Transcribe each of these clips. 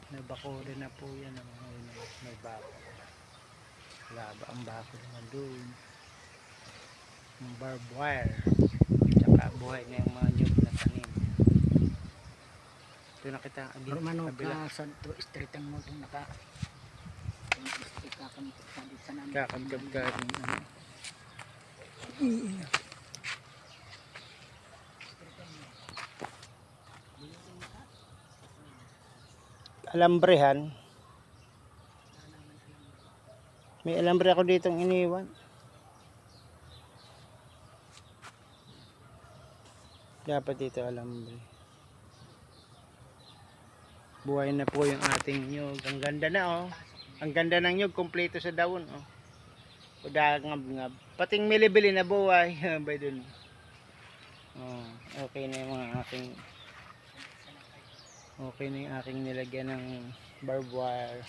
Nabakuri na po yan. May bako. Laba ang bako naman doon. Yung barbed wire. Tsaka buhay na yung mga nyug na tanim. Ito nakita ang Romano kabila. ka sa street ang mo itong naka Kakamkab ka rin. Alambrehan. May alambre ako ditong iniwan. Dapat dito alambre. Buhay na po yung ating nyug. Ang ganda na oh. Ang ganda ng nyug, kompleto sa dahon oh. Udangab-ngab. Pating milibili na buhay. Bay dun. Oh, okay na yung mga aking nilagyan ng barbed wire.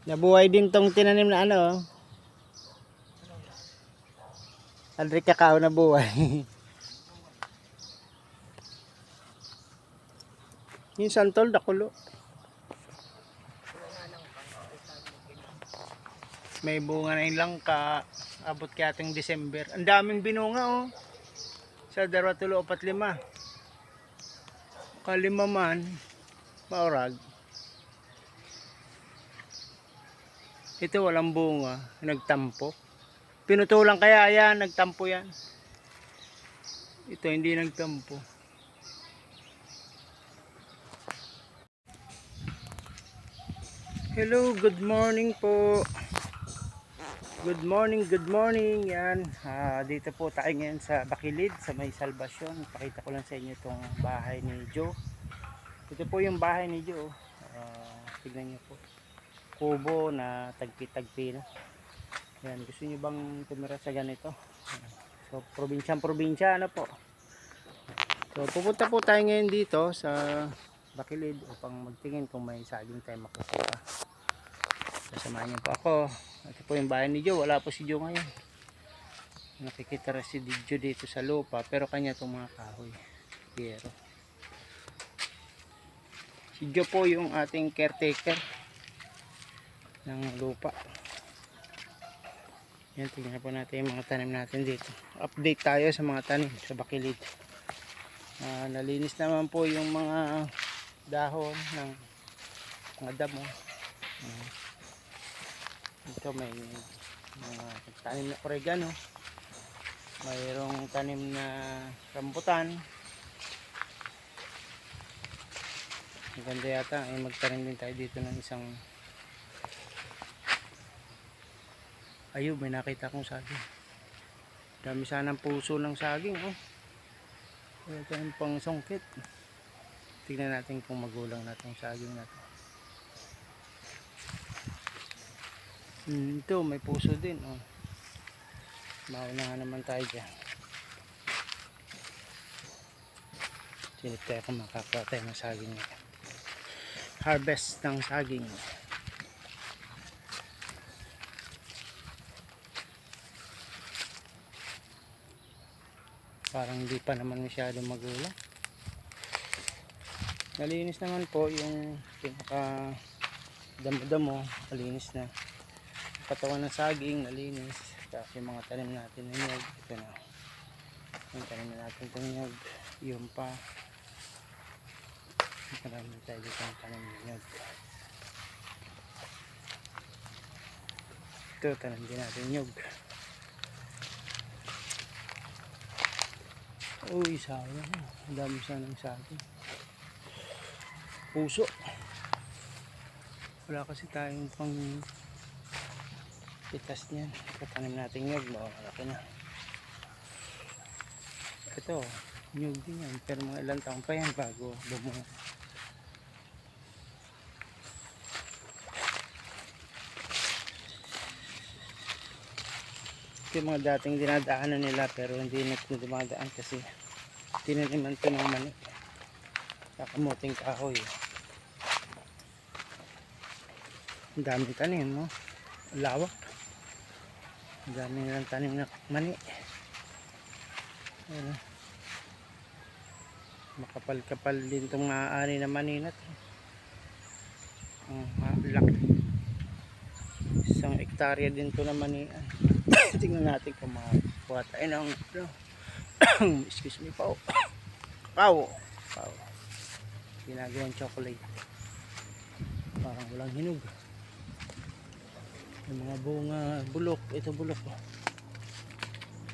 Nabuhay din tong tinanim na ano. Aldri kakao na buhay. Yung santol dakulo. May bunga na yung langka. Abot kaya ating December. Ang daming binunga oh. Sa 2, 3, 4, 5. Kalima man. Maurag. Ito walang bunga. Nagtampo. Pinutulang kaya yan. Nagtampo yan. Ito hindi nagtampo. Hello, good morning po. Good morning. Yan. Dito po tayo ngayon sa Bakilid, sa may Salvation. Pakita ko lang sa inyo itong bahay ni Joe. Ito po yung bahay ni Joe. Tignan niyo po. Kubo na tagpi-tagpi na. Yan. Gusto niyo bang tumira sa ganito? So, probinsya ano po. So, pupunta po tayo ngayon dito sa Bakilid upang magtingin kung may saging tayo makukuha. Kasamahan niyo po ako. Ito po yung bahay ni Joe. Wala po si Joe ngayon. Nakikita rin si Joe dito sa lupa. Pero kanya itong mga kahoy. Pero si Joe po yung ating caretaker ng lupa. Yan, tingnan po natin yung mga tanim natin dito. Update tayo sa mga tanim sa Bakilid. Nalinis naman po yung mga dahon ng mga damo. Ito may mga tanim na oregano, mayroong tanim na rambutan. Maganda yata ay magtanim din tayo dito ng isang ayun, may nakita akong saging. Dami sanang puso ng saging oh. Ito yung pang sungkit. Tignan natin kung magulang na itong saging na to. Ito may puso din oh. Maunahan naman tayo dyan. Silip tayo kung makakuha tayo ng saging. Harvest ng saging. Parang hindi pa naman masyadong magulang. Nalinis naman po yung pinaka damo-damo. Nalinis na. Katawan ng saging nalinis. Tapos yung mga tanim natin ng nyug, ito na yung tanim natin ng nyug, yung pa marami tayo dito yung tanim ng nyug. Ito tanim din natin nyug. Uy, sayang, ang dami sanang saging, puso. Wala kasi tayong pang pitas niyan. Katanim natin nyug, malaki na. Ito, nyug din yan. Pero mga ilang taon pa yan bago bumunga. Ito yung mga dating dinadaanan nila pero hindi na dumadaan kasi tinaniman ito ng mani. Kakamuting kahoy. Ang daming tanim, no? Lawak. Ang dami nilang tanim na mani. Ayan, oh. Makapal-kapal din itong maaani na mani na to. Laki. 1 hektarya din to na mani. Tingnan natin kung makakuha tayo ng excuse me po. Kakao. Ginagawang chocolate. Parang walang hinog. Yung mga bunga bulok. Ito bulok.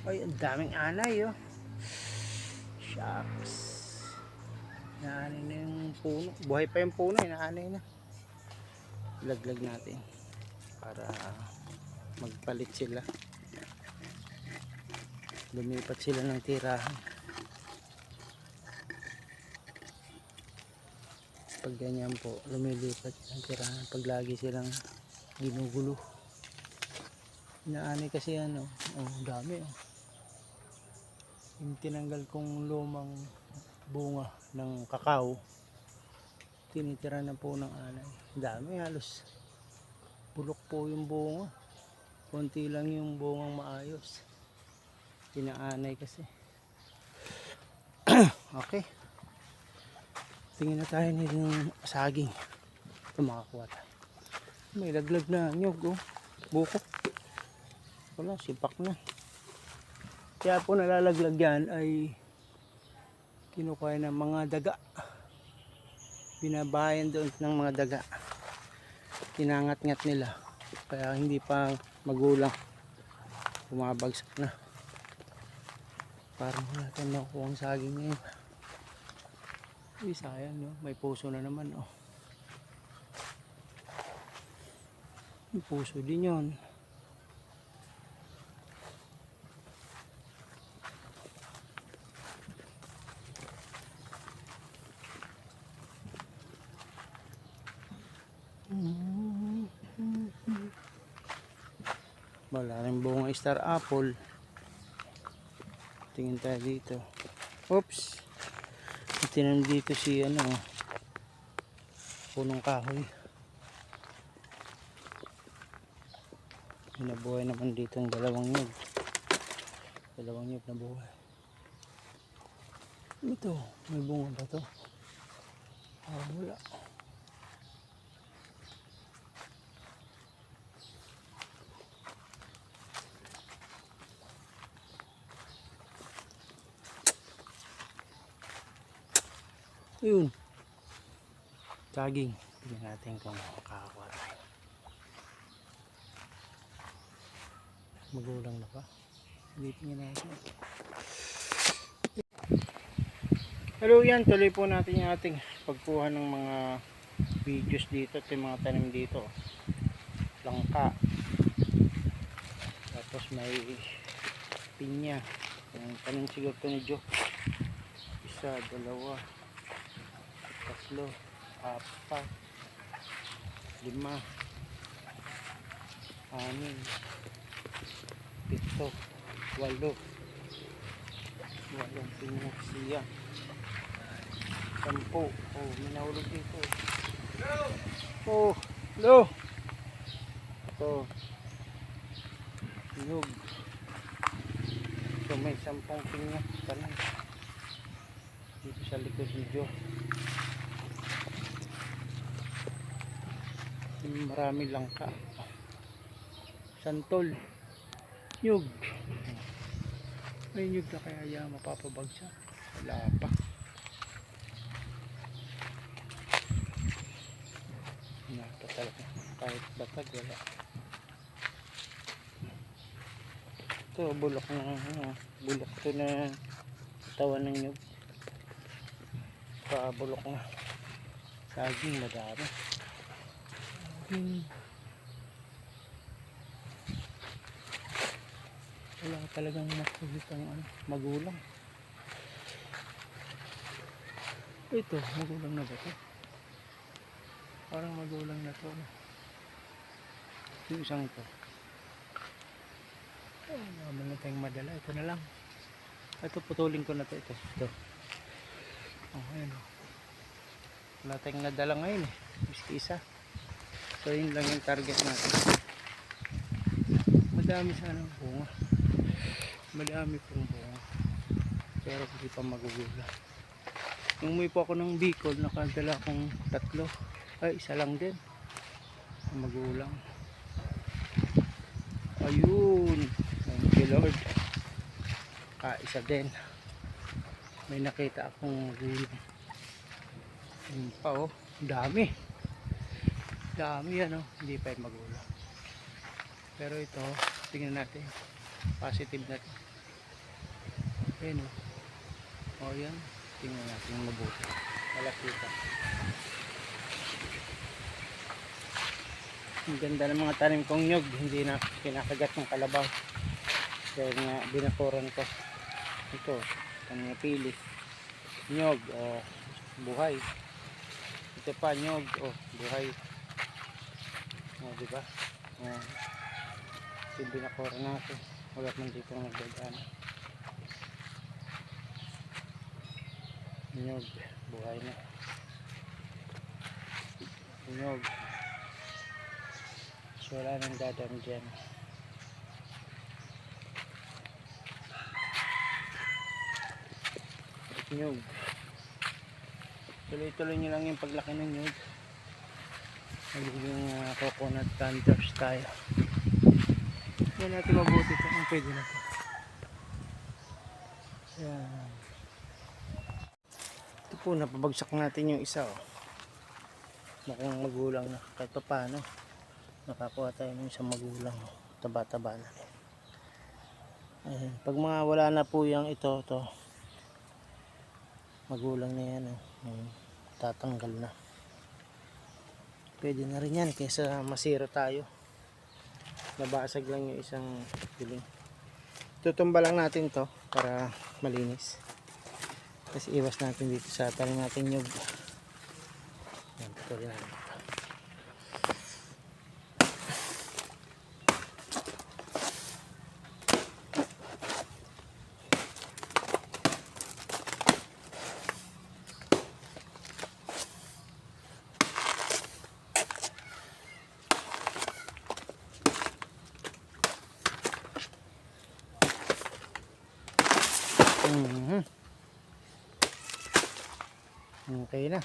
Ay, ang daming anay oh. Shucks. Inaanay na yung puno. Buhay pa yung puno. Inaanay na. Laglag natin. Para magpalit sila. Lumipat sila ng tirahan. Pag ganyan po, lumilipat ng tirahan. Pag lagi silang ginugulo. Inaanay kasi ano. Oh, dami oh. Yung tinanggal kong lumang bunga ng kakao, tinitira na po ng anay. Dami, halos bulok po yung bunga. Konti lang yung bungang maayos. Pinaanay kasi. Okay. Tingin na tayo ng saging. Ito makakuha tayo. May laglag na nyug oh. Buko. Wala, sipak na. Kaya po nalalaglag yan ay kinukuha ng mga daga. Binabayan doon ng mga daga. Kinangat-ngat nila. Kaya hindi pa magulang. Bumabagsak na. Parang wala tayong nakukuha ang saging ngayon. Uy, sayang no? May puso na naman oh. May puso din yun. Wala rin bunga star apple. Tingin tayo dito. Oops. Itinan dito si ano, punong kahoy. Nabuhay naman dito ang dalawang nyug. Dalawang nyug na buhay. Ito, may bunga ba to? Wala. Ayun. Saging. Tignan natin kung makakakuha tayo. Magulang na pa. Tingnan natin. Hello yan. Tuloy po natin yung ating pagkuha ng mga videos dito. At yung mga tanim dito. Langka. Tapos may pinya. Yung tanim siguro ito ni Joe. 1, 2, 3, 4, 5, 6, 7, 8, 9, 8, 8 pinya siya. 10. Oh, may nahulog dito. Oh, hello. Ito. Hinog. So may 10 pinya. Tanim. Dito sa likod video. Marami langka. Santol. Nyug. May nyug na kaya yan mapapabagsak. Wala pa. Wala pa talaga. Kahit batag wala. Ito bulok na bulok ito na tawan ng nyug. Bulok na. Saging madami. Wala talagang makikitang magulang. Ito, magulang na ba ito? Parang magulang na ito. Yung isang ito. Naman na tayong madala. Ito na lang. Ito, putulin ko na ito. Ito. Oh, ayan. Wala tayong nadala ngayon eh. Miski isa. So yun lang yung target natin. Madami sana bunga. Madami pong bunga. Pero hindi pa magugula. Nung umuwi po ako ng Bicol, nakadala akong 3. Ay, isa lang din. Magulang. Ayun. Thank you Lord. Isa din. May nakita akong magulang. Ayun pa oh. Dami. Dami yan oh. Hindi pa yung magulang. Pero ito, tingnan natin. Positive natin. Ayun oh. O yan. Tingnan natin mabuti. Malakita. Ang ganda ng mga tanim kong nyog. Hindi na kinakagat ng kalabaw. Dahil nga binakuran ko. Ito. Kanya pili. Nyog. Buhay. Ito pa nyog. Buhay. Diba? Ito binakuran natin. Wala man dito nagdagaan. Nyog, buhay na. Nyog. So wala nang dadam dyan. Nyog. Tuloy-tuloy nyo lang yung paglaki ng nyog. Magiging coconut planters tayo. Yan natin mabuti ito. Ang pwede na ito. Yan. Ito po, napabagsak natin yung isa oh. Mukhang magulang na kahit pa paano nakakuha tayo ng isang magulang oh. Taba-taba na rin. Ayan. Pag mga wala na po yung ito magulang na yan oh. Tatanggal na. Pwede na rin yan kaysa masira tayo. Nabasag lang yung isang piling. Tutumba lang natin to para malinis. Kasi iwas natin dito sa talim natin nyug. Yan, patuloy natin. Okay na.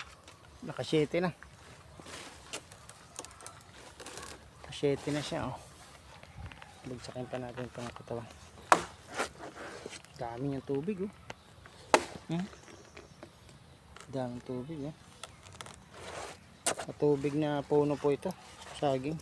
Naka 7 na. Naka 7 na siya oh. Bagsakin pa natin itong katawan. Dami niyang tubig oh. Daming tubig oh. Matubig na puno po ito. Saging.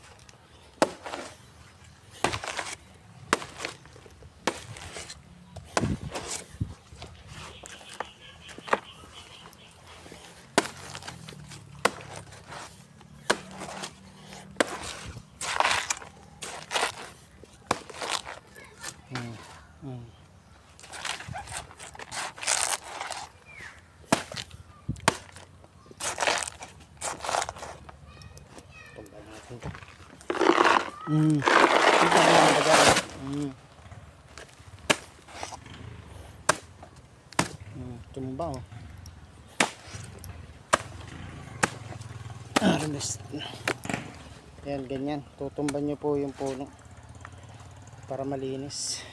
Tumba oh. Yan, ganyan. Tutumban nyo po yung puno para malinis.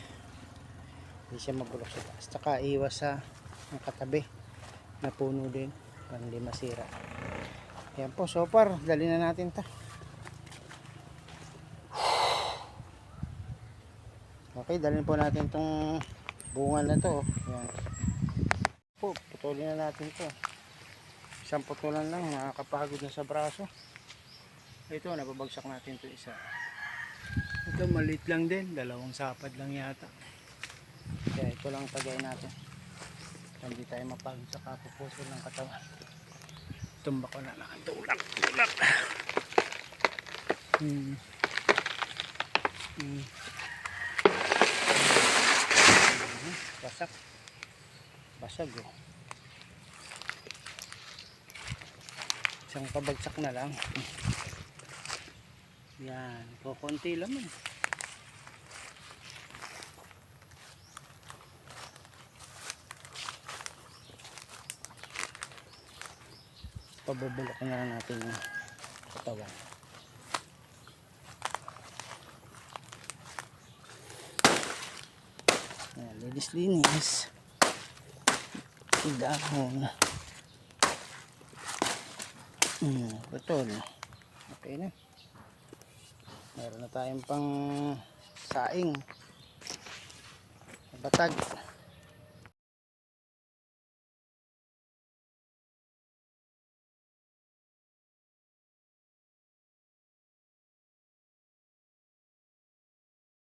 Hindi siya mabulok sa taas. Tsaka iwas sa katabi na puno din para hindi masira. Yan po, so far dali na natin ta. Okay, dalhin po natin tong bunga na to. Yan po, putulin na natin to. Isang putulan lang, nakakapagod na sa braso. Ito, nababagsak natin to isa. Ito maliit lang din, 2 sapad lang yata. Kaya ito lang tagay natin. Hindi tayo mapagod sa kapupuso ng katawan. Tumba ko na nakatulak. Basag oh. Isang pabagsak na lang. Yan, kukunti lang eh. Pabubulok na lang natin yung katawan. linis. Dahon. Putol. Okay na. Meron na tayong pang saing. Batag.